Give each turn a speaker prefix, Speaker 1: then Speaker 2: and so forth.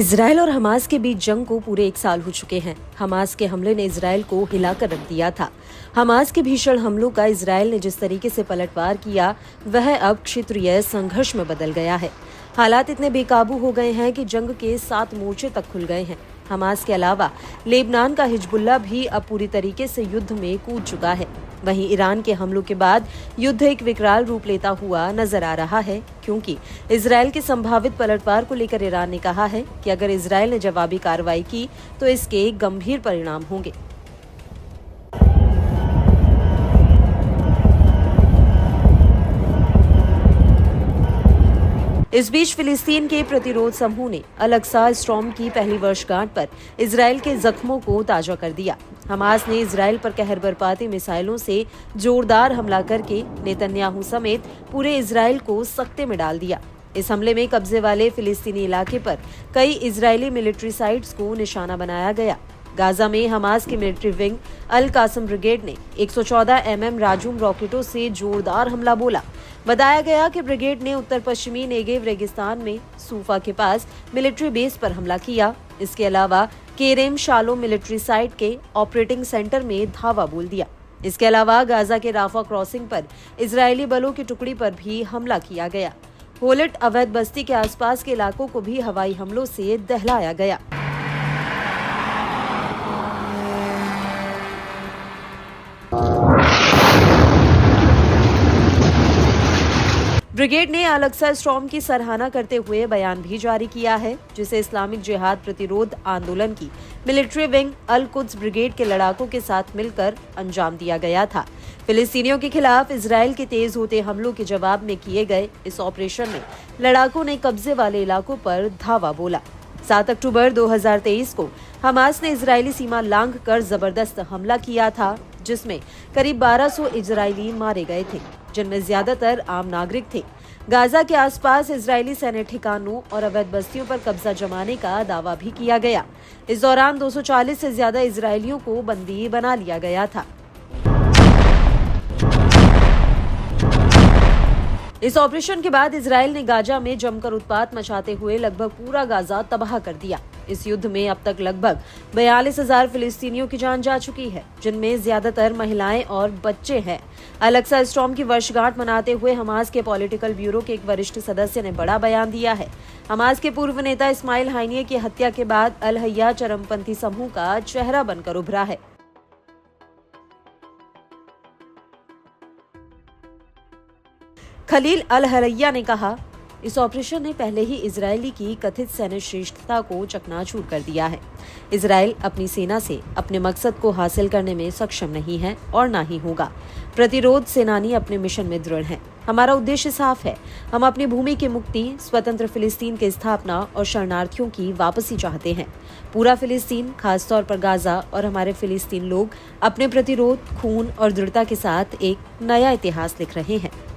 Speaker 1: Israel और Hamas के बीच जंग को पूरे 1 साल हो चुके हैं। हमास के हमले ने इजराइल को हिलाकर रख दिया था। हमास के भीषण हमलों का इजराइल ने जिस तरीके से पलटवार किया, वह अब क्षेत्रीय संघर्ष में बदल गया है। हालात इतने बेकाबू हो गए हैं कि जंग के 7 मोर्चे तक खुल गए हैं। हमास के अलावा लेबनान का हिजबुल्लाह भी अब पूरी तरीके से युद्ध में कूद चुका है। वहीं ईरान के हमलों के बाद युद्ध एक विकराल रूप लेता हुआ नजर आ रहा है, क्योंकि इजराइल के संभावित पलटवार को लेकर ईरान ने कहा है कि अगर इजराइल ने जवाबी कार्रवाई की तो इसके गंभीर परिणाम होंगे। इस बीच फिलिस्तीन के प्रतिरोध समूह ने अल-अक्सा स्टॉर्म की पहली वर्षगांठ पर इजराइल के जख्मों को ताजा कर दिया। हमास ने इजराइल पर कहर बरपाती मिसाइलों से जोरदार हमला करके नेतन्याहू समेत पूरे इजराइल को सकते में डाल दिया। इस हमले में कब्जे वाले फिलिस्तीनी इलाके पर कई इजरायली मिलिट्री साइट्स को निशाना बनाया गया। गाजा में हमास की मिलिट्री विंग अल कासम ब्रिगेड ने 114 mm राजूम रॉकेटों से जोरदार हमला बोला। बताया गया कि ब्रिगेड ने उत्तर पश्चिमी नेगेव रेगिस्तान में सूफा के पास मिलिट्री बेस पर हमला किया। इसके अलावा केरेम शालो मिलिट्री साइट के ऑपरेटिंग सेंटर में धावा बोल दिया। इसके अलावा गाजा के राफा क्रॉसिंग पर इजरायली बलों की टुकड़ी पर भी हमला किया गया। होलेट अवैध बस्ती के आसपास के इलाकों को भी हवाई हमलों से दहलाया गया। ब्रिगेड ने अल-अक्सा स्टॉर्म की सराहना करते हुए बयान भी जारी किया है, जिसे इस्लामिक जिहाद प्रतिरोध आंदोलन की मिलिट्री विंग अल कुद्स ब्रिगेड के लड़ाकों के साथ मिलकर अंजाम दिया गया था। फिलिस्तीनियों के खिलाफ इजराइल के तेज होते हमलों के जवाब में किए गए इस ऑपरेशन में लड़ाकों ने कब्जे वाले इलाकों पर धावा बोला। 7 अक्टूबर 2023 को हमास ने इजरायली सीमा लांघ कर जबरदस्त हमला किया था, जिसमें करीब 1200 इजरायली मारे गए थे, जिनमें ज्यादातर आम नागरिक थे। गाजा के आसपास इजरायली सैन्य ठिकानों और अवैध बस्तियों पर कब्जा जमाने का दावा भी किया गया। इस दौरान 240 से ज्यादा इजरायलियों को बंदी बना लिया गया था। इस ऑपरेशन के बाद इजराइल ने गाजा में जमकर उत्पात मचाते हुए लगभग पूरा गाजा तबाह कर दिया। इस युद्ध में अब तक लगभग 42,000 फिलिस्तीनियों की जान जा चुकी है, जिनमें ज्यादातर महिलाएं और बच्चे हैं। अल-अक्सा स्टॉर्म की वर्षगांठ मनाते हुए हमास के पॉलिटिकल ब्यूरो के एक वरिष्ठ सदस्य ने बड़ा बयान दिया है। हमास के पूर्व नेता इस्माइल हानिये की हत्या के बाद अल हय्या चरमपंथी समूह का चेहरा बनकर उभरा है। खलील अल हरैया ने कहा, इस ऑपरेशन ने पहले ही इजरायली की कथित सैन्य श्रेष्ठता को चकनाचूर कर दिया है। इजराइल अपनी सेना से अपने मकसद को हासिल करने में सक्षम नहीं है और ना ही होगा। प्रतिरोध सेनानी अपने मिशन में दृढ़ हैं। हमारा उद्देश्य साफ है। हम अपनी भूमि की मुक्ति, स्वतंत्र फिलिस्तीन की स्थापना और शरणार्थियों की वापसी चाहते हैं। पूरा फिलिस्तीन, खासतौर पर गाजा और हमारे फिलिस्तीन लोग अपने प्रतिरोध, खून और दृढ़ता के साथ एक नया इतिहास लिख रहे हैं।